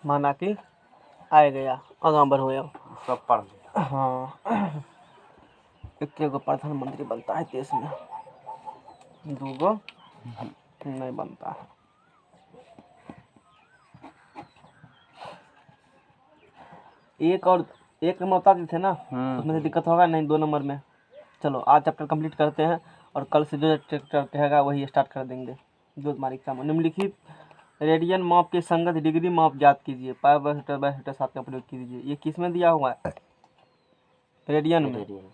माना कि आ गया आगाँ बढ़ो अब। सब पढ़ लिया। हाँ, एकेगो प्रधानमंत्री बनता है देश में, दूगो नहीं बनता है। एक नंबर बता देते थे ना, उसमें से दिक्कत होगा नहीं 2 नंबर में। चलो आज चैप्टर कंप्लीट करते हैं और कल से जो चैप्टर कहेगा वही स्टार्ट कर देंगे। जो तुम्हारी एग्जाम निम्नलिखित रेडियन माप के संगत डिग्री माप ज्ञात कीजिए। पाई बाय मीटर 7 का प्रयोग कीजिए। ये किस में दिया हुआ है? रेडियन में।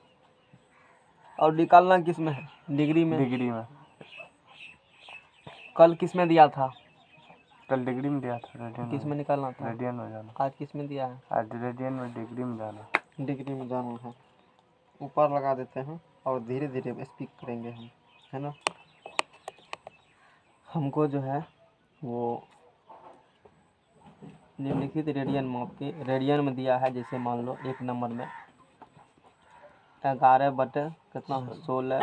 और निकालना किस में है? डिग्री में। डिग्री में। कल किस में दिया था? कल डिग्री में दिया था। रेडियन किस में निकालना था? रेडियन में जाना। आज किस में दिया है? आज रेडियन में डिग्री में जाना। डिग्री में जाना है। ऊपर लगा देते हैं और धीरे धीरे स्पीक करेंगे हम, है ना। हमको जो है वो निम्नलिखित रेडियन माप के रेडियन में दिया है। जैसे मान लो 1 नंबर में 11 बटे कितना 16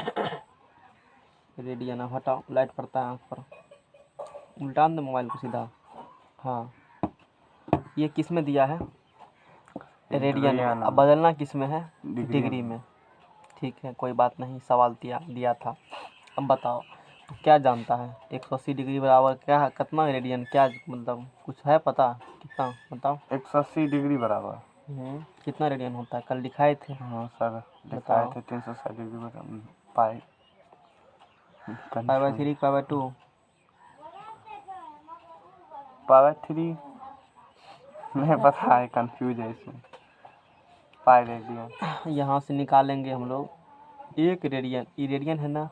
रेडियन। हटाओ, लाइट पड़ता है आँख पर, उल्टा दे मोबाइल को सीधा। हाँ, ये किस में दिया है? रेडियन में। अब बदलना किस में है? डिग्री में। ठीक है, कोई बात नहीं, सवाल दिया था। अब बताओ तो क्या जानता है? 180 डिग्री बराबर क्या है? कितना रेडियन, क्या मतलब कुछ है पता? कितना बताओ। 180 डिग्री बराबर कितना रेडियन होता है? कल दिखाए थे। हाँ सर, दिखाए थे 360 डिग्री बराबर pi. Pi by 3, pi by 2, pi by 3 नहीं पता है, कंफ्यूज है इसमें। पाई रेडियन यहाँ से निकालेंगे हम लोग 1 रेडियन। ये रेडियन है ना,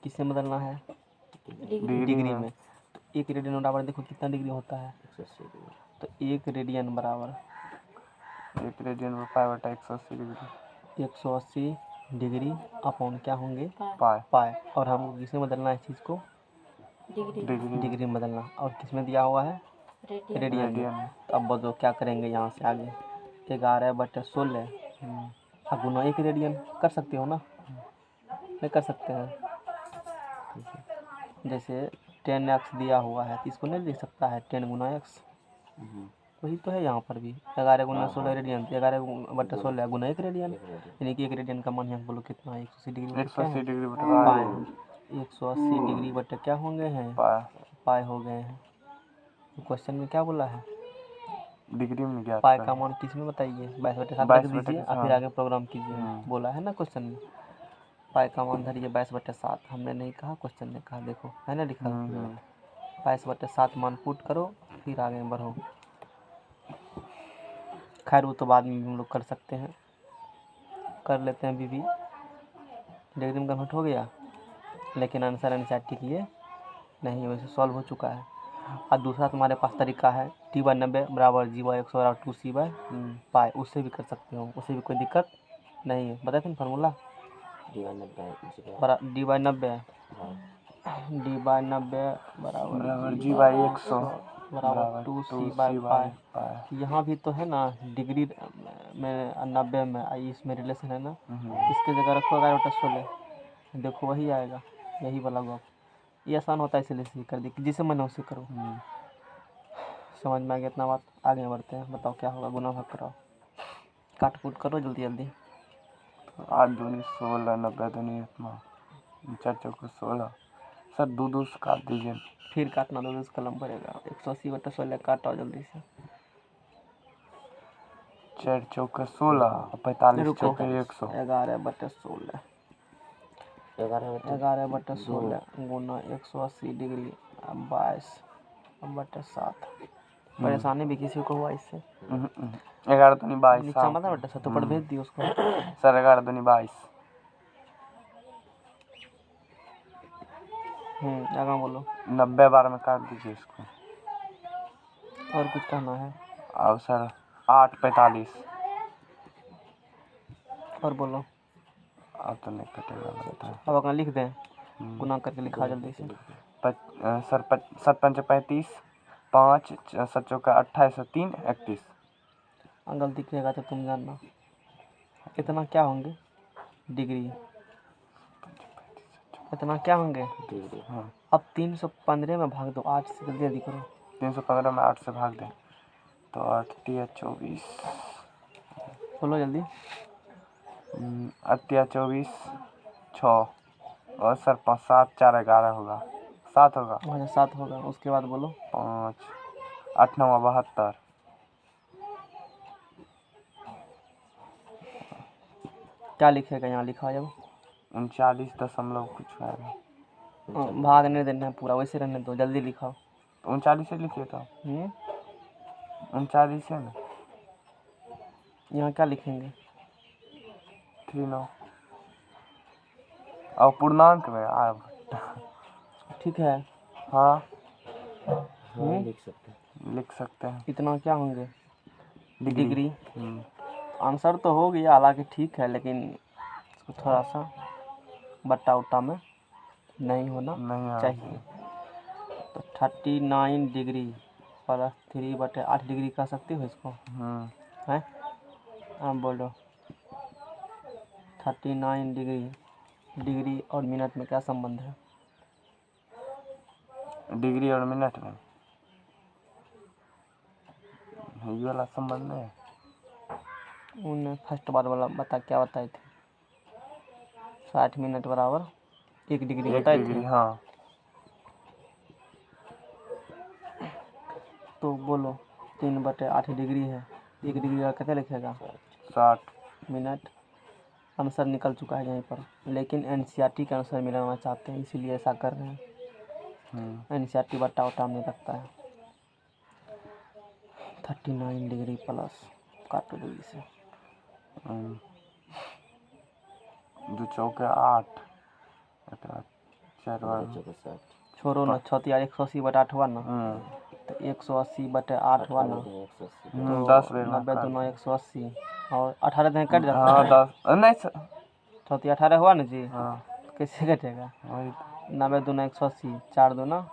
किससे बदलना है? डिग्री में। तो 1 रेडियन बराबर देखो कितना डिग्री होता है? 180 डिग्री। तो 1 रेडियन बराबर 1 रेडियन में पाई बटा 180 डिग्री। 180 डिग्री अपॉन क्या होंगे? पाई। और हमको किसमें बदलना है इस चीज़ को? डिग्री में बदलना। और किस में दिया हुआ है? रेडियन में। तो अब बताओ क्या करेंगे यहाँ से आगे? 11 बटे 16 अब गुना 1 रेडियन कर सकते हो ना? नहीं कर सकते हैं? जैसे 10x दिया हुआ है तो इसको नहीं लिख सकता है 10 गुना x? वही तो है यहाँ पर भी। 11 गुना 16 रेडियन, 11 बटे 16 गुना 1 रेडियन। यानी कि 1 रेडियन का मान यहाँ बोलो कितना है? 180 डिग्री बटे क्या है? 180 डिग्री बटे क्या होंगे हैं? पाई हो गए हैं। क्वेश्चन में क्या बोला है? डिग्री में ज्ञात पाई का मान किस में बताइए? 22/7 रख दीजिए और फिर आगे प्रोग्राम कीजिए। बोला है ना क्वेश्चन में। पाई का मान धरिए 22/7। हमने नहीं कहा, क्वेश्चन ने कहा। देखो है ना लिखा। 22/7 मान पुट करो, फिर आगे बढ़ो। खैर वो तो बाद में हम लोग कर सकते हैं, कर लेते हैं भी। डिग्री में कन्वर्ट हो गया, लेकिन आंसर एनसीईआरटी की ये नहीं, वैसे सॉल्व हो चुका है। और दूसरा तुम्हारे पास तरीका है T/90 बराबर G/100 बराबर 2C/पाई। उससे भी कर सकते हो, उससे भी कोई दिक्कत नहीं है। बताए थे ना फार्मूला? D/90 बराबर G/100 बराबर 2C/पाई। यहाँ भी तो है ना डिग्री में 90 में, इसमें रिलेशन है ना। इसके जगह रखो 11/16, देखो वही आएगा, यही वाला गप। ये आसान होता है इसलिए इसे कर दी, जिसे मैंने उसे करो। समझ में आ गया इतना बात? आगे बढ़ते हैं, बताओ क्या होगा? गुना भाग कराओ, काट कूट करो जल्दी जल्दी। 8 दूनी 16, 90 दूनी 4 चौके 16। सर 2 से काट दीजिए। फिर काटना 2 से कलम पड़ेगा। 180/16 काटो जल्दी से। 4 चौके 16, 45 चौके 100। 11/16 11/16 गुना 180 डिग्री 22/7। परेशानी भी किसी को हुआ इससे? 11 दूनी 22। नीचा मत बेटा, तो पर भेज दियो उसको। सर 11 दूनी 22। आगे बोलो। 90 बार में काट दीजिए इसको। और कुछ कहना है? अब सर 8/45। और बोलो। अब तो नहीं कटेगा लगता है। अब अगर लिख दें, गुना करके लिखा जल्दी से। सर 7×5 = 35, 5 7 चौका 28 3 31। गलती करेगा तो तुम जानना। इतना क्या होंगे? डिग्री। इतना क्या होंगे? अब 315 में भाग दो 8 से, जल्दी जल्दी करो। 315 में 8 से भाग दें। तो 8 तिया 24, बोलो जल्दी। 8 तिया 24, 6 और सर 5 7 4 11 होगा, 7 होगा। अच्छा 7 होगा, उसके बाद बोलो। 5 8 9 72, क्या लिखेगा यहाँ, लिखा जब 39 दशमलव कुछ है। भाग नहीं देना है पूरा, वैसे रहने दो, जल्दी लिखाओ। 39 से लिखिए तो, हम्म, 39 है ना, यहाँ क्या लिखेंगे? 39 और पूर्णांक में आप। ठीक है। हाँ लिख सकते हैं इतना क्या होंगे? डिग्री। हम्म, आंसर तो हो गया, हालांकि ठीक है, लेकिन इसको थोड़ा सा बट्टा उट्टा में नहीं होना नहीं आना चाहिए। तो 39 डिग्री प्लस 3/8 डिग्री कह सकते हो इसको, है? हाँ बोलो। 39 डिग्री, डिग्री और मिनट में क्या संबंध है? डिग्री और मिनट में ये वाला संबंध है। उन्होंने फर्स्ट बार वाला क्या बताए थे? 60 मिनट बराबर 1 डिग्री एक बताए डिग्री थे। हाँ। तो बोलो 3/8 डिग्री है, 1 डिग्री का कितना लिखेगा? 60 मिनट। आंसर निकल चुका है यहीं पर, लेकिन एनसीईआरटी का आंसर मिलाना चाहते हैं, इसीलिए ऐसा कर रहे हैं। एनसीईआरटी बट्टा उट्टा नहीं रखता है। 39 डिग्री प्लस काटो डिग्री से, 2 चौके 8 4 छोड़ो ना, 6 या 180/8 हुआ ना, तो 180/8 हुआ ना, तो 10 बेर में 90 काट दूना दो। 180 और 18 दिन कट जाता हाँ है। 10 नहीं सर 6 18 हुआ ना जी, हाँ कैसे कटेगा? वही 90 दूना 180, 4 दूना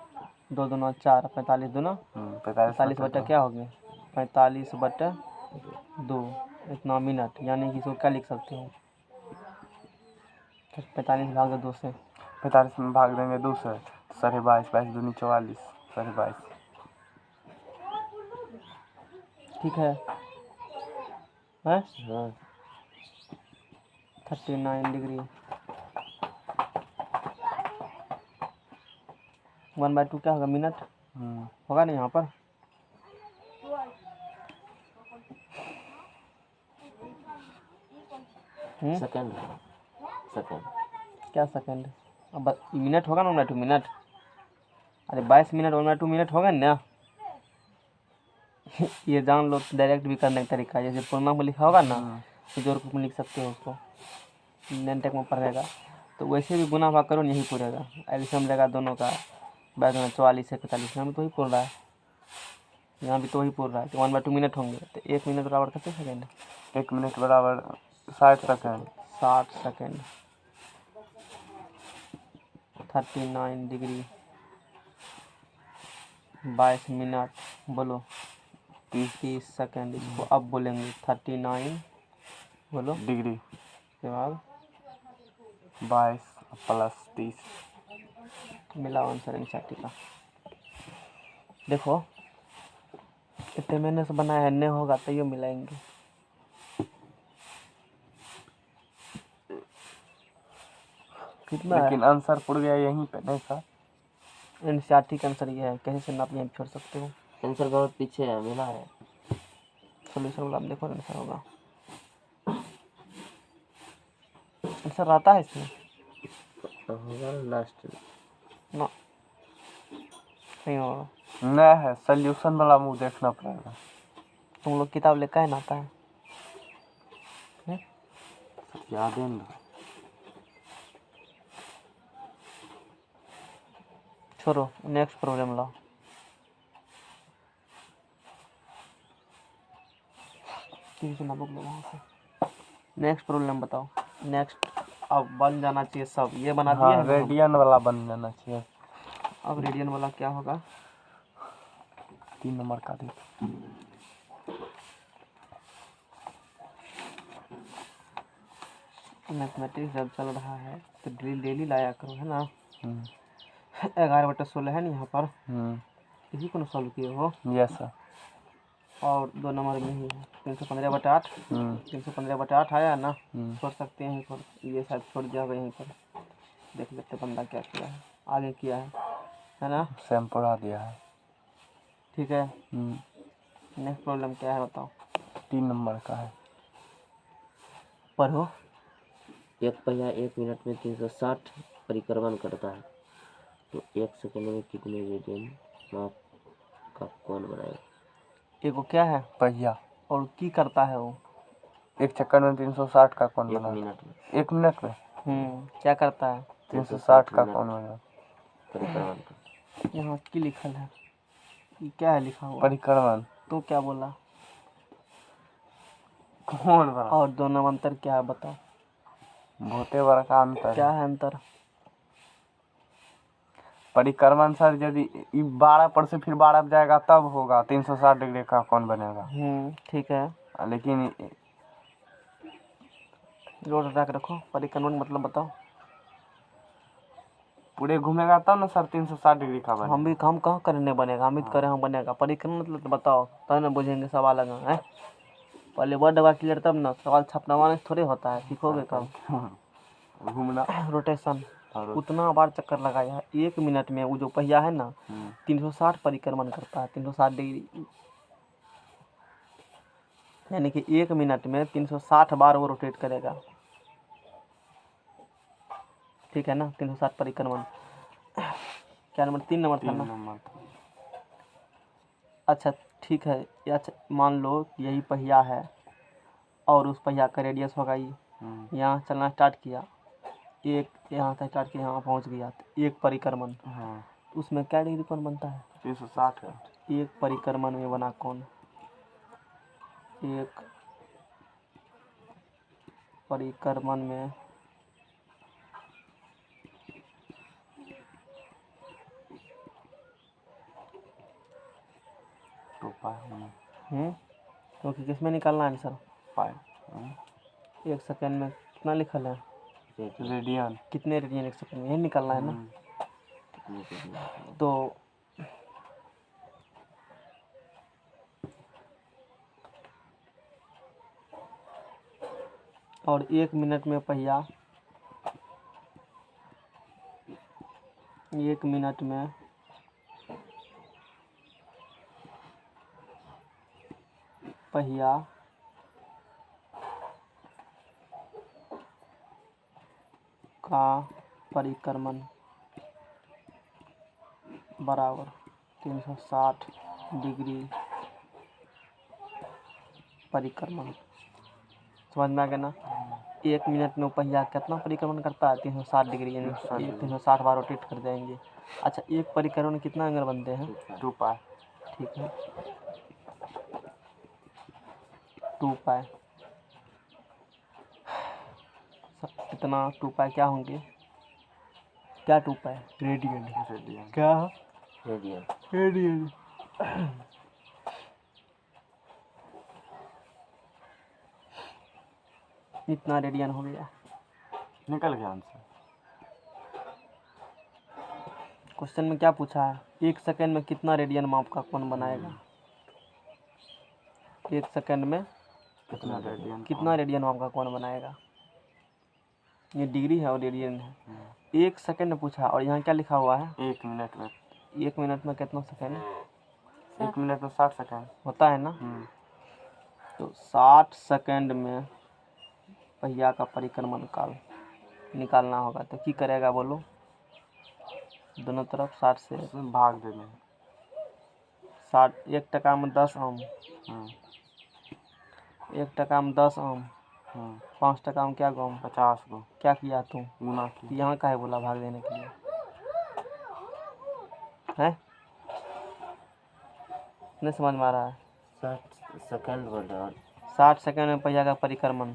2 दूना 4, 45 दूना 45 बट्टा क्या हो गया? 45/2, इतना मिनट, यानी कि इसको क्या लिख सकते हो? 45 भाग 2 से, 45 में भाग देंगे 2 से, 22.5 22 दूनी 44 22.5। ठीक है? हाँ 39 डिग्री 1/2 क्या होगा? मिनट होगा ना यहाँ पर? सेकंड क्या सेकंड? अब मिनट होगा ना 1/2 मिनट। अरे 22 मिनट 1/2 मिनट होगा ना। ये जान लो, डायरेक्ट भी करने का तरीका है, जैसे पूर्णांक में लिखा होगा ना, तो जोड़ में लिख सकते हो उसको, नेनटेक में पढ़ेगा। तो वैसे भी गुना भाग करो नहीं पूरेगा, एल्सियम लेगा दोनों का, 44 से 45, यहाँ भी तो वही पूर रहा है, यहाँ भी तो वही पूर रहा है। तो 1/2 मिनट होंगे, तो 1 मिनट बराबर कितने सेकेंड? 1 मिनट बराबर 60 सेकंड। 60 सेकेंड। 39 डिग्री 22 मिनट, बोलो 30 सेकेंड। इसको अब बोलेंगे 39 बोलो डिग्री के बाद 22 प्लस 30। मिला आंसर एनसीईआरटी का। देखो इतने महीने से बनाया है, नहीं होगा तो ये मिलाएंगे। कितना लेकिन आंसर पुर गया यहीं पे नहीं था। एनसीईआरटी का आंसर ये है, कैसे से आप यहाँ छोड़ सकते हो? आंसर बहुत पीछे है, मिला है सोल्यूशन वाला, आप देखो आंसर होगा, आंसर आता है इसमें होगा लास्ट ना, नहीं होगा। नहीं है, सोल्यूशन वाला मुंह देखना पड़ेगा। तुम लोग किताब लेकर है ना, आता है याद है ना। छोड़ो, नेक्स्ट प्रॉब्लम लाओ। बुक लो वहाँ से, नेक्स्ट प्रॉब्लम बताओ। नेक्स्ट अब बन जाना चाहिए सब, ये बना दिए हाँ, रेडियन वाला बन जाना चाहिए। अब रेडियन वाला क्या होगा? 3 नंबर का देख। मैथमेटिक्स जब चल रहा है तो ड्रिल डेली लाया करो, है ना। 11/16 है ना यहाँ पर, इसी को ना सॉल्व किए हो। Yes sir. और 2 नंबर में ही है 315/8। 315/8 आया ना, छोड़ सकते हैं छोड़, ये शायद छोड़ दिया होगा यहीं पर। देख लेते बंदा क्या किया है, आगे किया है ना। सेम पढ़ा दिया है। ठीक है, नेक्स्ट प्रॉब्लम क्या है बताओ। 3 नंबर का है। पढ़ो। एक पहिया 1 मिनट में 360 परिक्रमण करता है, तो 1 सेकंड में कितने रेडियन माप का कोण बनाएगा? एक वो क्या है पहिया, और की करता है वो? 1 सेकंड में 360 का कौन 1 बना? मिनट में 1 मिनट में क्या करता है? 360 का कौन बना? परिक्रमण करता है। यहाँ की लिखल है, ये क्या है लिखा हुआ? परिक्रमण। तो क्या बोला? कौन बना? और दोनों में अंतर क्या है बताओ? बहुते बड़ा का अंतर क्या है। है अंतर? परिक्रमण सर यदि 12 पर से फिर 12 जाएगा तब होगा 360 डिग्री का कौन बनेगा। ठीक है, लेकिन जोड़ हटा के रखो। परिक्रमण मतलब बताओ। पूरे घूमेगा तब ना सर 360 डिग्री का बनेगा। हम कहाँ करने बनेगा, हम ही तो करें हम बनेगा। परिक्रमण मतलब तो बताओ, तब ना बुझेंगे सवाल लगा है। पहले वर्ड होगा क्लियर तब ना, सवाल छपना थोड़े होता है, सीखोगे कब? घूमना। रोटेशन उतना बार चक्कर लगाया है 1 मिनट में, वो जो पहिया है ना 360 परिक्रमण करता है, 360 डिग्री, यानी कि 1 मिनट में 360 बार वो रोटेट करेगा। ठीक है ना, 360 परिक्रमण। क्या नंबर? 3 नंबर था ना। अच्छा ठीक है, अच्छा मान लो यही पहिया है और उस पहिया का रेडियस होगा ये। यहाँ चलना स्टार्ट किया, एक यहाँ से स्टार्ट किया, यहाँ पहुँच गया, तो 1 परिक्रमण। उसमें क्या डिग्री कौन बनता है? 360 का। 1 परिक्रमण में बना कौन? 1 परिक्रमण में क्योंकि किस में निकालना है आंसर? 1 सेकंड में कितना लिखल है? रेडियन। कितने रेडियन 1 सेकंड में, यही निकालना है ना। तो और 1 मिनट में पहिया 1 मिनट में पहिया का परिक्रमण बराबर 360 डिग्री परिक्रमण। समझ में आ गया ना? 1 मिनट में पहिया कितना परिक्रमण करता है? 360 डिग्री, यानी 360 बार रोटेट कर जाएंगे। अच्छा, 1 परिक्रमण में कितना एंगल बनते हैं? 2 पाई। ठीक है, 2 पाई। कितना 2 पाई क्या होंगे? क्या 2 पाई? रेडियन। क्या? रेडियन। इतना रेडियन हो गया। निकल गया आंसर। क्वेश्चन में क्या पूछा है? 1 सेकंड में कितना रेडियन माप का कौन बनाएगा? 1 सेकंड में कितना रेडियन माप का कौन बनाएगा? ये डिग्री है और रेडियन है। 1 सेकंड में पूछा, और यहाँ क्या लिखा हुआ है? 1 मिनट में। 1 मिनट में कितना सेकंड 1 मिनट में 60 सेकंड होता है ना। तो 60 सेकंड में पहिया का परिक्रमण काल निकालना होगा, तो की करेगा बोलो? दोनों तरफ 60 से भाग देने। 60, 1 टका में 10 आम, 1 टका में 10 आम, 5 टका में क्या गम? 50 को। क्या किया तुम? गुना की। यहाँ का है बोला भाग देने के लिए है? नहीं समझ में आ रहा है? 60 सेकंड बोल रहा है। 60 सेकंड में पहिया का परिक्रमण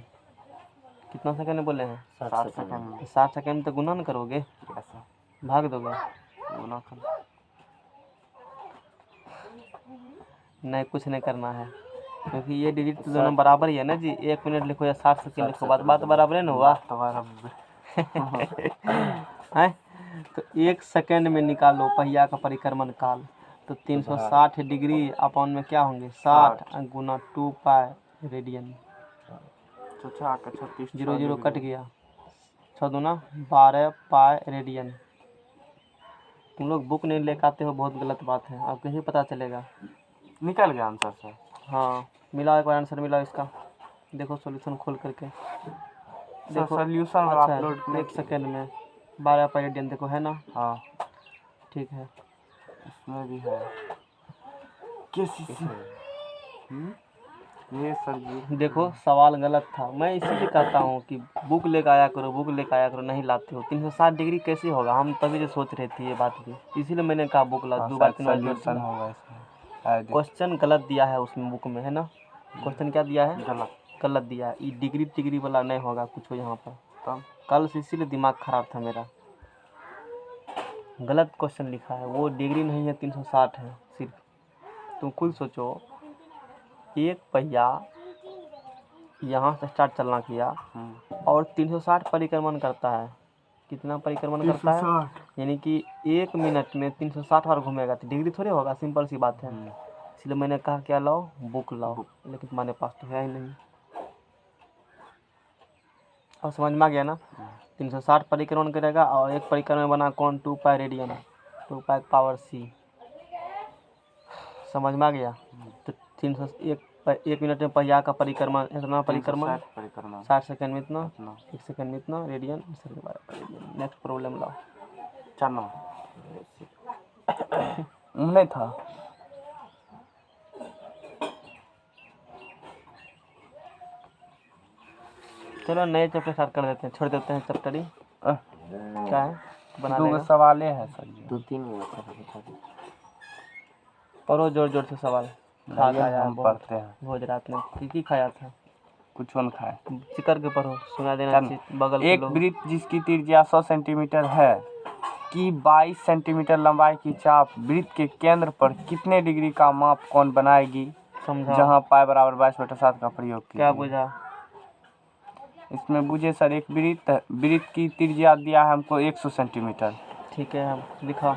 कितना सेकंड में बोले हैं? 60 सेकंड में। 60 सेकंड में तो गुना न करोगे, ऐसा भाग दोगे? गुना कर। नहीं, कुछ नहीं करना है, क्योंकि ये डिजिट तो दोनों बराबर ही है ना जी। 1 मिनट लिखो या 60 सेकंड लिखो, बात बराबर है ना हुआ? है। तो 1 सेकंड में निकालो पहिया का परिक्रमण काल, तो 360 डिग्री अपॉन में क्या होंगे 60 गुना 2 पाई रेडियन। चाचा का 36 जीरो जीरो कट गया, 6 दूना 12 पाई रेडियन। तुम लोग बुक नहीं लेकर आते हो, बहुत गलत बात है। अब कैसे पता चलेगा? निकल गया आंसर सर। हाँ मिला, एक बार आंसर मिला इसका। देखो सॉल्यूशन खोल करके देखो। सॉल्यूशन अच्छा अपलोड है, 1 सेकेंड में 12 पाई रेडियन देखो, है ना? हाँ ठीक है। इसमें भी है ये सर जी देखो सवाल गलत था। मैं इसीलिए कहता हूँ कि बुक लेकर आया करो, बुक लेकर आया करो, नहीं लाते हो। 360 डिग्री कैसे होगा? हम तभी से सोच रहे थे ये बात भी, इसीलिए मैंने कहा बुक ला। 2 बार 3 बार सॉल्यूशन होगा इसमें। क्वेश्चन गलत दिया है उसमें बुक में, है ना? क्वेश्चन क्या दिया है? गलत दिया है। ये डिग्री वाला नहीं होगा कुछ हो यहाँ पर। तब कल से इसीलिए दिमाग खराब था मेरा। गलत क्वेश्चन लिखा है, वो डिग्री नहीं है, 360 है सिर्फ। तुम खुद सोचो, एक पहिया यहाँ से स्टार्ट चलना किया और 360 परिक्रमण करता है। कितना परिक्रमण करता है? यानी कि 1 मिनट में 360 बार घूमेगा, तो डिग्री थोड़ी होगा, सिंपल सी बात है। इसलिए मैंने कहा क्या लाओ, बुक लाओ, लेकिन तुम्हारे पास तो है ही नहीं। और समझ में आ गया ना? 360 परिक्रमण करेगा और एक परिक्रमण बना कौन? 2 पाई रेडियन, 2 पाई पावर सी। समझ में आ गया? तो 1 मिनट में पहिया का परिक्रमण, इतना परिक्रमण 60 सेकंड में इतना, 1 सेकंड में इतना रेडियन। नेक्स्ट प्रॉब्लम लाओ। चलो नहीं था। चलो नए चैप्टर स्टार्ट कर देते हैं, छोड़ देते हैं चैप्टर ही। क्या है बना 2 लेगा? सवाल है सर जी। 2-3 मिनट पढ़ो जोर जोर से सवाल। खा खाया हम बहुत पढ़ते हैं। भोज रात में की खाया था? कुछ न खाए। चिकर के पढ़ो, सुना देना चाहिए बगल के एक लोग। वृत्त जिसकी त्रिज्या 100 सेंटीमीटर है कि 22 सेंटीमीटर लंबाई की चाप वृत्त के केंद्र पर कितने डिग्री का माप कोण बनाएगी? समझा? जहां पाई बराबर 22/7 का प्रयोग कीजिए। क्या बुझा? इसमें बुझे सर, एक वृत्त की त्रिज्या दिया है हमको 100 सेंटीमीटर। ठीक है, हम लिखा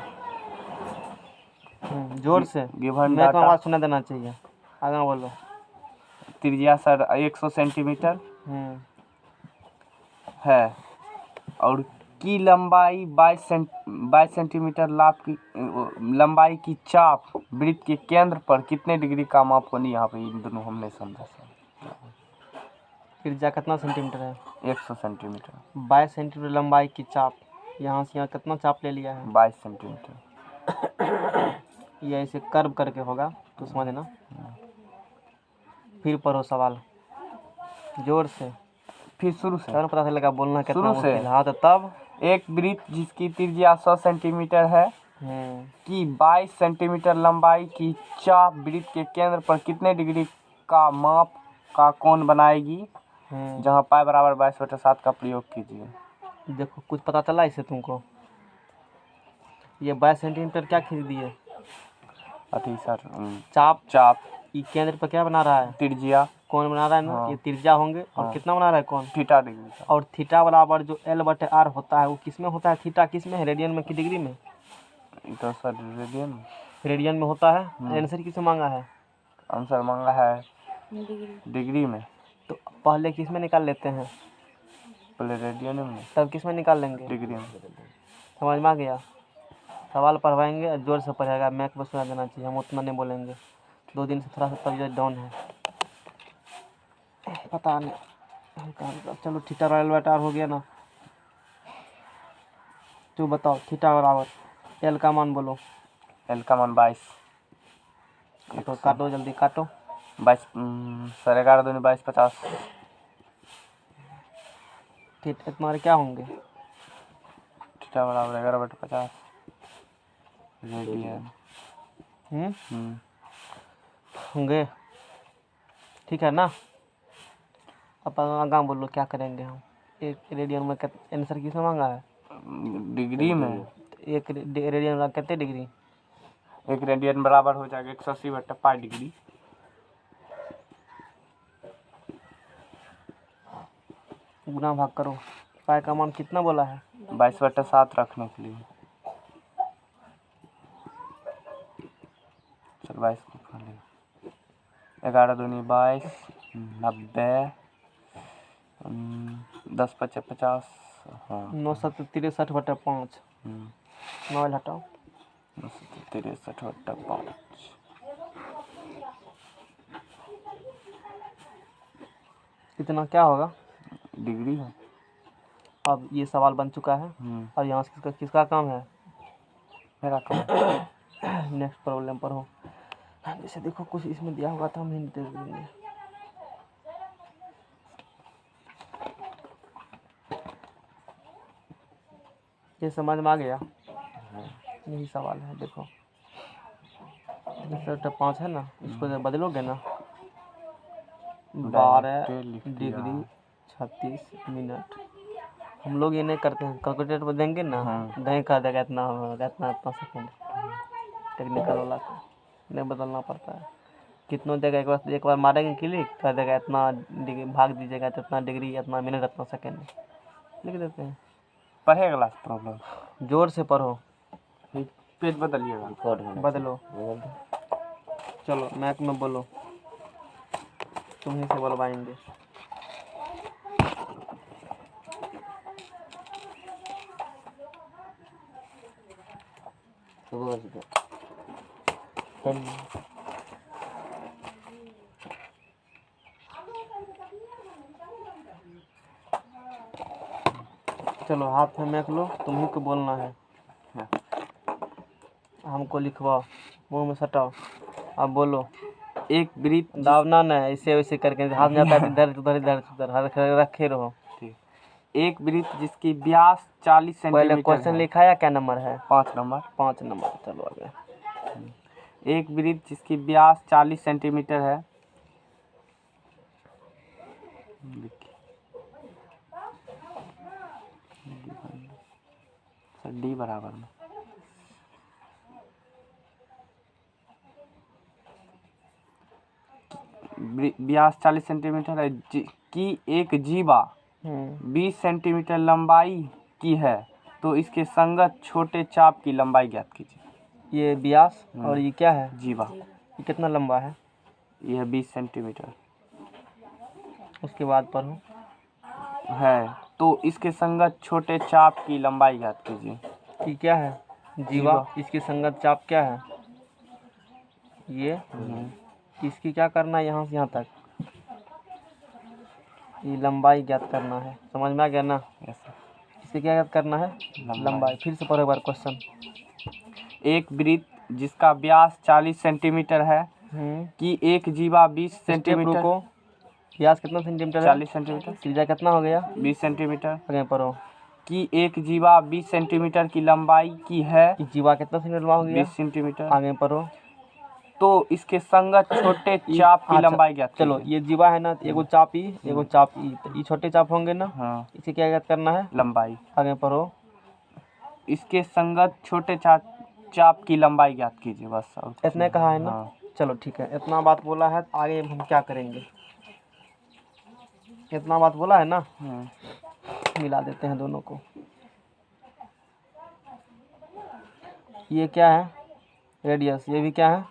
जोर से। गिवन मैं डाटा आवाज़ सुना देना चाहिए, आगे बोलो। त्रिज्या सर 100 सेंटीमीटर है और की लंबाई 22 सेंटीमीटर लंबाई की चाप वृत्त के केंद्र पर कितने डिग्री का माप होनी? यहाँ पे इन दोनों हमने समझा सर। त्रिज्या कितना सेंटीमीटर है? 100 सेंटीमीटर। 22 सेंटीमीटर लंबाई की चाप, यहाँ से यहाँ कितना चाप ले लिया है? 22 सेंटीमीटर। ये ऐसे कर्व करके होगा तो समझना। फिर पढ़ो सवाल जोर से, फिर शुरू से तब पता चलेगा बोलना कितना शुरू से। मुश्किल। हाँ तो तब एक वृत्त जिसकी त्रिज्या 100 सेंटीमीटर है कि 22 सेंटीमीटर लंबाई की चाप वृत्त के केंद्र पर कितने डिग्री का माप का कोण बनाएगी? जहां पाई बराबर 22/7 का प्रयोग कीजिए। देखो कुछ पता चला इससे तुमको? ये 22 सेंटीमीटर क्या खींच दिए? अति सर चाप ये केंद्र पर क्या बना रहा है? त्रिज्या। कौन बना रहा है ना? ये त्रिज्या होंगे। और कितना बना रहा है कौन? थीटा डिग्री का। और थीटा बराबर जो L/R होता है वो किस में होता है? थीटा किस में है? रेडियन में कि डिग्री में? तो सर रेडियन में होता है। आंसर किससे मांगा है? आंसर मांगा है डिग्री में। तो पहले किस में निकाल लेते हैं? पहले रेडियन में, तब किस में निकाल लेंगे? डिग्री में। समझ में आ गया? सवाल पढ़वाएंगे, जोर से पढ़ेगा, मैथ में सुना देना चाहिए, हम उतना नहीं बोलेंगे। 2 दिन से थोड़ा सा तबीयत डाउन है, पता नहीं। चलो थीटा L/R हो गया ना? तो बताओ थीटा बराबर L का मान बोलो। L का मान 22। तो काटो जल्दी काटो। 22 सर 11 दूनी 22 50। थीटा तुम्हारे क्या होंगे? थीटा बराबर 11/50 रेडियन होंगे। ठीक है ना? अब आगे बोलो क्या करेंगे हम? एक रेडियन में आंसर किसने मांगा है? डिग्री में। एक रेडियन में कितने डिग्री? एक रेडियन बराबर हो जाएगा 180/पाई डिग्री। गुना भाग करो। पाई का मान कितना बोला है? 22/7 रखने के लिए। चल 22 को खा लेगा। 11 दूनी 22, 90, 10 पचे 50। हाँ 963/5। मोबाइल हटाओ। 963/5। इतना क्या होगा? डिग्री है। अब ये सवाल बन चुका है। और यहाँ से किसका किसका काम है? मेरा काम। नेक्स्ट प्रॉब्लम पर हो। जैसे देखो कुछ इसमें दिया हुआ था, हम हिंट दे देंगे। ये समझ में आ गया? यही सवाल है। देखो 5 है ना, इसको जब बदलोगे ना 12 डिग्री 36 मिनट। हम लोग ये नहीं करते हैं, कैलकुलेटर पर देंगे ना, नहीं कह देगा इतना होगा, इतना सेकेंड। टेक्निकल वाला को नहीं बदलना पड़ता है। कितना देगा, एक बार मारेंगे क्लिक, कह देगा इतना डिग्री भाग दीजिएगा तो इतना डिग्री, इतना मिनट, इतना सेकेंड लिख देते हैं। पढ़ेगा प्रॉब्लम। जोर से पढ़ो। पेज बदलिएगा। बदलो। चलो मैक में बोलो, तुम्हीं से बोलवाएंगे। चलो हाथ में मैक लो, तुम्हीं को बोलना है। हमको लिखवाओ, मुंह में सटाओ, अब बोलो। एक वृत्त दावना नहीं, ऐसे वैसे करके हाथ में आता है, इधर उधर इधर उधर रखे रहो। एक वृत्त जिसकी व्यास 40 पहले सेंटीमीटर क्वेश्चन लिखा या क्या नंबर है? 5 नंबर। 5 नंबर। चलो आगे। एक वृत्त जिसकी व्यास 40 सेंटीमीटर है। डी बराबर में व्यास 40 सेंटीमीटर है कि एक जीवा 20 सेंटीमीटर लंबाई की है, तो इसके संगत छोटे चाप की लंबाई ज्ञात कीजिए। ये व्यास और ये क्या है? जीवा। ये कितना लंबा है? यह 20 सेंटीमीटर। उसके बाद पढ़ो। है तो इसके संगत छोटे चाप की लंबाई ज्ञात कीजिए। ये क्या है? जीवा। इसकी संगत चाप क्या है? ये। इसकी क्या करना है? यहाँ से यहाँ तक ये लंबाई ज्ञात करना है। समझ में आ गया ना? इससे क्या ज्ञात करना है? लंबाई। फिर से पढ़ो एक बार क्वेश्चन। एक वृत्त जिसका व्यास 40 सेंटीमीटर है कि एक जीवा 20 सेंटीमीटर। रुको, व्यास कितना सेंटीमीटर है? 40 सेंटीमीटर। त्रिज्या कितना हो गया? 20 सेंटीमीटर। आगे पढ़ो। कि एक जीवा 20 सेंटीमीटर की लंबाई की है। जीवा कितना सेंटीमीटर लंबा हो गया? 20 सेंटीमीटर। आगे पढ़ो। तो इसके संगत छोटे चाप की लंबाई ज्ञात चलो ये जीवा है ना, एगो चाप ई, एगो चाप ई, तो ये छोटे चाप होंगे ना। हाँ। इसे क्या ज्ञात करना है? लंबाई। आगे पढ़ो। इसके संगत छोटे चाप की लंबाई ज्ञात कीजिए। बस इतने कहा है ना। चलो ठीक है, इतना बात बोला है, आगे हम क्या करेंगे? इतना बात बोला है ना, मिला देते हैं दोनों को। ये क्या है? रेडियस। ये भी क्या है?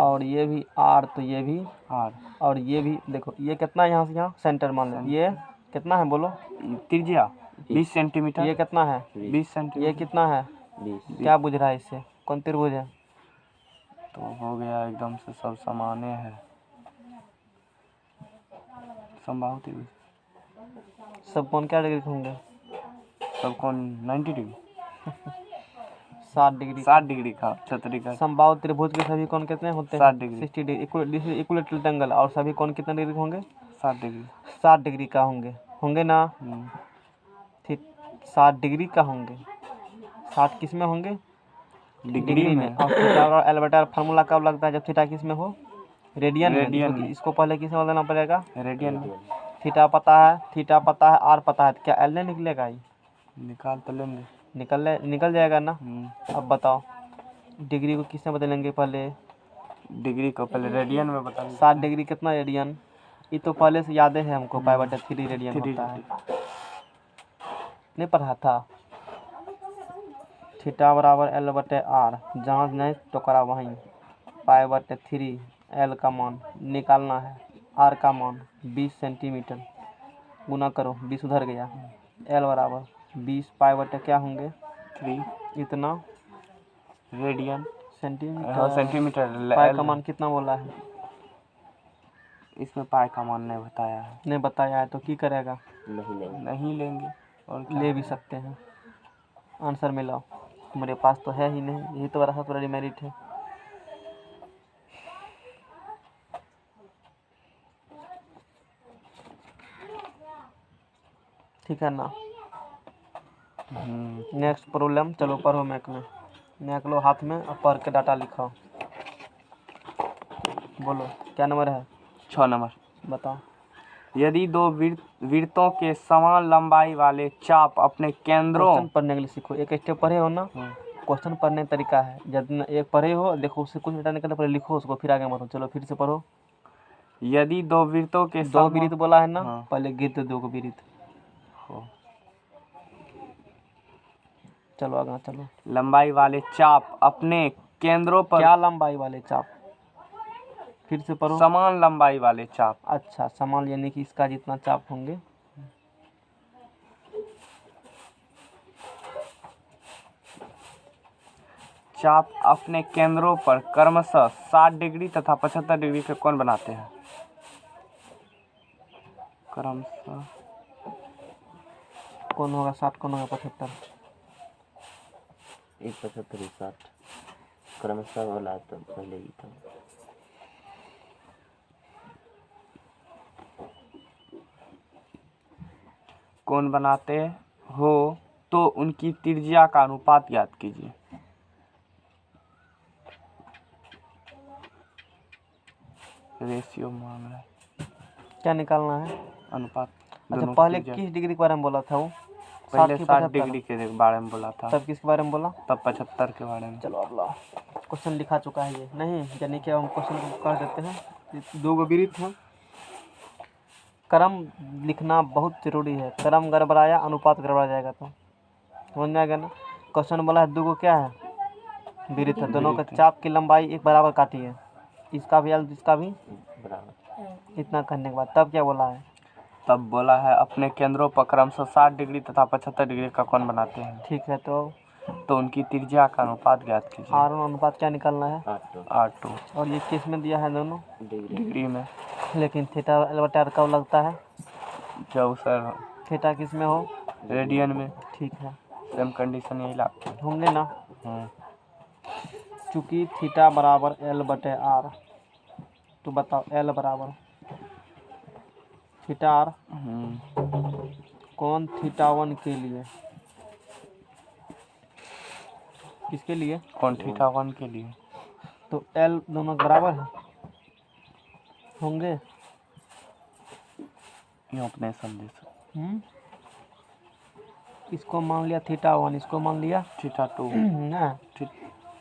और ये भी आर, तो ये भी आर। और ये भी देखो, ये कितना है? यहाँ से यहाँ सेंटर मान लो। ये कितना है बोलो? त्रिज्या 20 सेंटीमीटर। ये कितना है? 20 सेंटीमीटर। ये कितना है? 20। क्या बुझ रहा है इससे? कौन त्रिभुज है? तो हो गया एकदम से सब समाने है। समबाहु त्रिभुज। सब कौन क्या डिग्री के होंगे? सब कौन 90 डिग्री। 60 डिग्री। 60 डिग्री का छतरी का। समबाहु त्रिभुज के सभी कोण कितने होते हैं? 60 डिग्री। 60 डिग्री। Equilateral angle. और सभी कोण कितने डिग्री के होंगे? 60 डिग्री। 60 डिग्री का होंगे ना। ठीक 60 डिग्री का होंगे। 60 किस में होंगे? डिग्री में। और थीटा और एल बटा फार्मूला कब लगता है? जब थीटा किस में हो? रेडियन में। इसको पहले किस में बदलना पड़ेगा? रेडियन में। थीटा पता है, आर पता है, क्या एल नहीं निकलेगा? ये निकाल तो लेंगे। निकल जाएगा ना। अब बताओ डिग्री को किस में बदलेंगे? पहले डिग्री को पहले रेडियन में बता। 60 डिग्री कितना रेडियन? ये तो पहले से याद है हमको, पाई बटा 3 रेडियन होता है। नहीं पढ़ा था? थीटा बराबर एल बटे आर, जहाँ नहीं टोकरा वहीं। पाई/3 एल का मान निकालना है। आर का मान 20 सेंटीमीटर, गुना करो, 20 उधर गया, एल बराबर 20 पाई/, क्या होंगे 3 इतना रेडियन। सेंटीमीटर। सेंटीमीटर। पाई का मान कितना बोला है? इसमें पाई का मान नहीं बताया है। नहीं बताया है तो की करेगा? नहीं लेंगे। नहीं लेंगे और क्या? ले भी सकते हैं। आंसर मिलाओ। मेरे पास तो है ही नहीं, यही तो बड़ा सबसे बड़ी मेरिट है। ठीक है ना? नेक्स्ट प्रॉब्लम, चलो पढ़ो मैक में। मैक लो हाथ में और पढ़ के डाटा लिखाओ। बोलो क्या नंबर है? 6 नंबर। बताओ। यदि दो वृत्तों के समान लंबाई वाले चाप अपने केंद्रों। क्वेश्चन पढ़ने के लिए सीखो। एक स्टेप पढ़े हो ना, क्वेश्चन पढ़ने का तरीका है। जब एक पढ़े हो, देखो उससे कुछ हटाने के लिए पहले लिखो उसको, फिर आगे बढ़ो। चलो फिर से पढ़ो। यदि दो वृत्तों के दो वृत्त बोला है ना, हाँ। पहले गिर दो को वृत्त। चलो आगे चलो। लंबाई वाले चाप अपने केंद्रों पर। क्या लंबाई वाले चाप? फिर से पढ़ो। समान लंबाई वाले चाप। अच्छा, समान यानी कि इसका जितना चाप होंगे। चाप अपने केंद्रों पर क्रमशः 60 डिग्री तथा 75 डिग्री के कोण बनाते हैं। क्रमशः कौन होगा 60, कौन होगा 75? एक 75 60 क्रमशः वाला तो पहले ही था। कोण बनाते हो तो उनकी त्रिज्या का अनुपात ज्ञात कीजिए। रेशियो मांग रहा है। क्या निकालना है? अनुपात। अच्छा, पहले किस डिग्री के बारे में बोला था वो? पहले 60 60 डिग्री के बारे में बोला था। तब किसके बारे में बोला? तब 75 के बारे में। चलो अब लाओ। क्वेश्चन लिखा चुका है ये नहीं, यानी कि हम क्वेश्चन को कर देते हैं। दो वृत्त हैं, क्रम लिखना बहुत जरूरी है। क्रम गड़बड़ाया, अनुपात गड़बड़ा जाएगा। तो समझ में आ गया ना? क्वेश्चन बोला है दो क्या है? वृत्त है, दोनों का चाप की लंबाई एक बराबर काटिए। इसका भी इसका भी बराबर। इतना करने के बाद तब क्या बोला है? तब बोला है अपने केंद्रों पर क्रमशः 60 डिग्री तथा 75 डिग्री का कोण बनाते हैं। ठीक है, तो उनकी त्रिज्या का अनुपात ज्ञात कीजिए। आर अनुपात क्या निकालना है? R2। और ये किस में दिया है? दोनों डिग्री में। लेकिन थीटा एल/आर कब लगता है? जब सर थीटा किस में हो? रेडियन में। ठीक है, सेम कंडीशन यही लागू होंगे ना? है। चूँकि थीटा बराबर L/R, तो बताओ L बराबर थीटा R कौन θ1 के लिए? किसके लिए? कौन θ1 के लिए? तो L दोनों बराबर है होंगे। ये अपने संदेश। इसको मान लिया θ1, इसको मान लिया θ2 ना,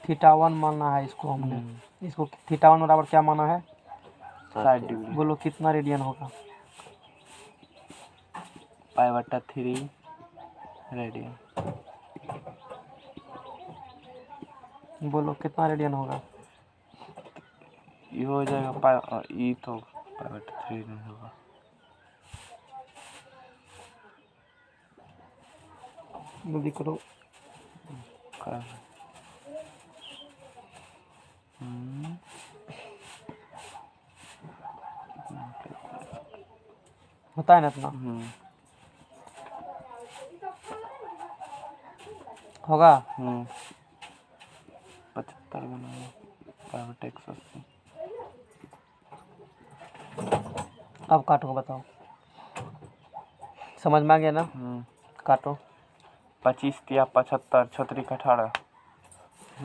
θ1 मानना है इसको हमने। इसको θ1 बराबर क्या माना है? 60 डिग्री। बोलो कितना रेडियन होगा? π/3 रेडियन। बोलो कितना रेडियन होगा? ये हो जाएगा ये तो π/3 नहीं होगा। जल्दी करो। कर होता है ना इतना? होगा 75 बनाओ π/180। अब काटो, बताओ। समझ में आ गया ना? काटो। 25 या 75 36 18।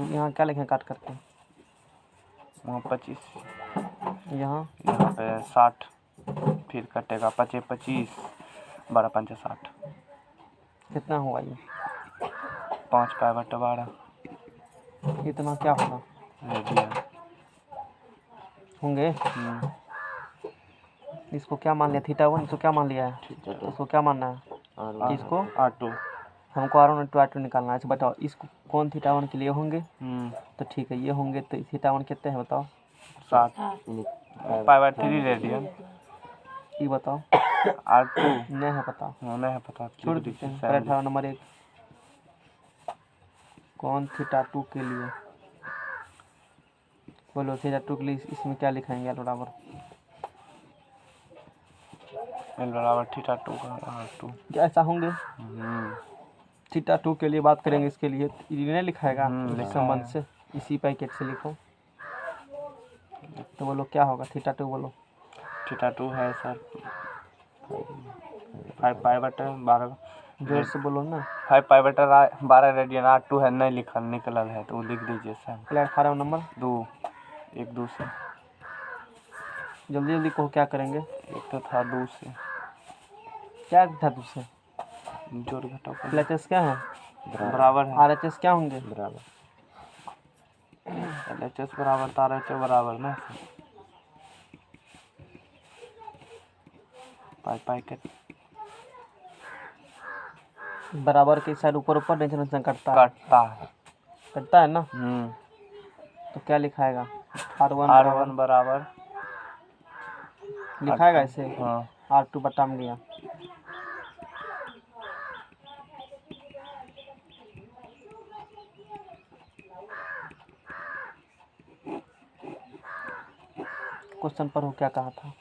यहाँ क्या लिखे काट करके? वहाँ 25, यहाँ पे 60, फिर कटेगा 25 25 12 5 60। कितना हुआ ये? 5 π/12 इतना क्या होगा? रेडियन होंगे। इसको क्या मान लिया? θ1 इसको क्या मान लिया है? इसको क्या मानना है? इसको R2 हमको R1 और R2 निकालना है। अच्छा बताओ, इसको कौन थीटा 1 के लिए होंगे? तो ठीक है, ये होंगे। तो थीटा 1 कितने हैं बताओ? 7 π/3 रेडियन। ये बताओ। R2 नहीं है पता, नहीं है पता। छोड़ देते हैं। प्लेटफार्म नंबर 1 कौन थीटा 2 के लिए? बोलो थीटा 2 के लिए इसमें क्या लिखाएंगे? L बराबर L बराबर θ2 का R2। क्या ऐसा होंगे? थीटा 2 के लिए बात करेंगे, इसके लिए ये नहीं लिखाएगा इस संबंध से, इसी पैकेट से लिखो। तो बोलो क्या होगा थीटा 2? बोलो। θ2 है सर 5π/12। जोर से बोलो ना। 5π/12 रेडियन। R2 है नहीं लिखा, निकलल है तो वो लिख दीजिए सर। प्लेटफार्म नंबर 2 1 2 से। जल्दी जल्दी कहो, क्या करेंगे? एक तो था 2 से। क्या था दूसरे? जोड़ घटाओ कर। LHS क्या है? बराबर है। RHS क्या होंगे? बराबर। LHS बराबर तो RHS बराबर ना सर। पाई के बराबर के साइड ऊपर ऊपर नीचे नीचे कटता है। कटता है ना? तो क्या लिखाएगा? R1 बराबर लिखाएगा इसे। हाँ। R2 बटा में गया। क्वेश्चन पर हो क्या कहा था?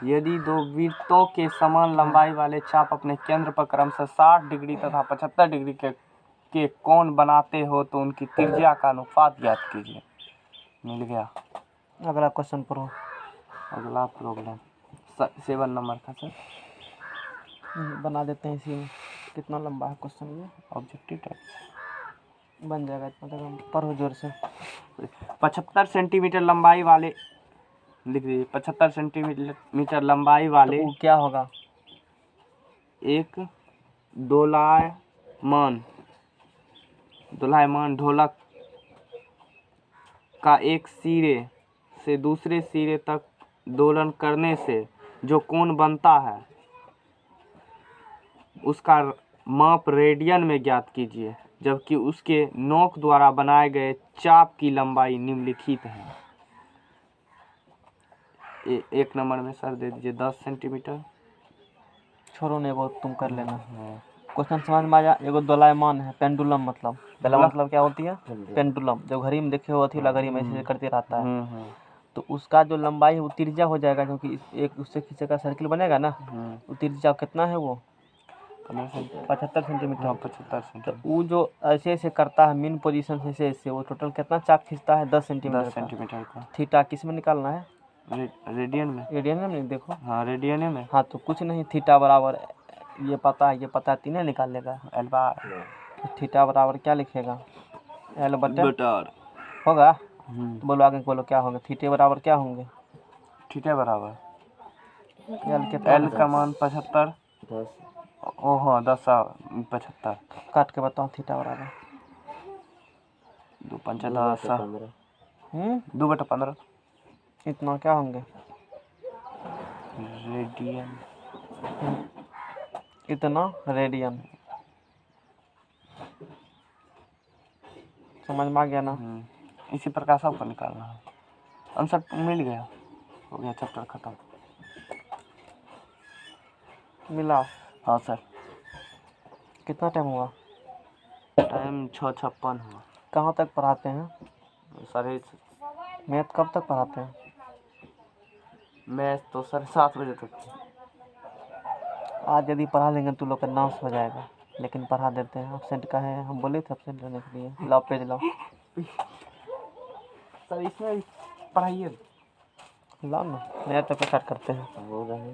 यदि दो वृत्तों के समान लंबाई वाले चाप अपने केंद्र पर क्रमशः 60 डिग्री तथा 75 डिग्री के कोण बनाते हो तो उनकी त्रिज्या का अनुपात ज्ञात कीजिए। मिल गया। अगला क्वेश्चन पर हो। अगला प्रॉब्लम 7 नंबर का सर। बना देते हैं इसी में। कितना लंबा है क्वेश्चन ये? ऑब्जेक्टिव टाइप बन जाएगा इतना तक। पढ़ो जोर से। 75 सेंटीमीटर लंबाई वाले लिख दीजिए। 75 सेंटीमीटर लंबाई वाले तो क्या होगा? एक दोलायमान ढोलक का एक सिरे से दूसरे सिरे तक दोलन करने से जो कोण बनता है उसका माप रेडियन में ज्ञात कीजिए, जबकि उसके नोक द्वारा बनाए गए चाप की लंबाई निम्नलिखित है। एक नंबर में सर दे दीजिए 10 सेंटीमीटर। छोड़ो नहीं, वो तुम कर लेना। क्वेश्चन समझ में आया? एगो दोलायमान है, पेंडुलम मतलब। दोलायमान मतलब क्या होती है? पेंडुलम। जो घड़ी में देखे हो थी, घड़ी में ऐसे करते रहता है। तो उसका जो लंबाई है वो त्रिज्या हो जाएगा, क्योंकि एक उससे खींचे का सर्किल बनेगा ना। वो त्रिज्या कितना है? वो 75 सेंटीमीटर। 75 तो वो जो ऐसे ऐसे करता है मीन पोजीशन से, ऐसे ऐसे, वो टोटल कितना चाप खींचता है? 10 सेंटीमीटर का। थीटा किस में निकालना है? रेडियन में। रेडियन में नहीं, देखो। हाँ रेडियन में। हाँ तो कुछ नहीं, थीटा बराबर ये पता है, ये पता, तीन निकाल लेगा। L बार। तो थीटा बराबर क्या लिखेगा? L बटा होगा। तो बोलो आगे, बोलो क्या होगा? थीटे बराबर क्या होंगे? थीटा बराबर L कितना? L का मान 75। 10 ओह 10 75। काट के बताओ थीटा बराबर। 2 2 बटा 10 15 2 बटा 15 इतना क्या होंगे? रेडियन। इतना रेडियन। समझ में आ गया ना? इसी प्रकार सबको निकालना है। आंसर मिल गया, हो गया चैप्टर खत्म। मिला? हाँ सर। कितना टाइम हुआ? टाइम 6:56 हुआ। कहाँ तक पढ़ाते हैं? सर मैथ कब तक पढ़ाते हैं? मैथ तो सर 7 बजे तक। आज यदि पढ़ा लेंगे तो लोग का नाश हो जाएगा, लेकिन पढ़ा देते हैं। एब्सेंट का है, हम बोले थे एब्सेंट लेने के लिए। लाओ पेज लाओ। सर इसमें पढ़ाइए। लाओ ना, नया तो स्टार्ट करते हैं। हो रहा है।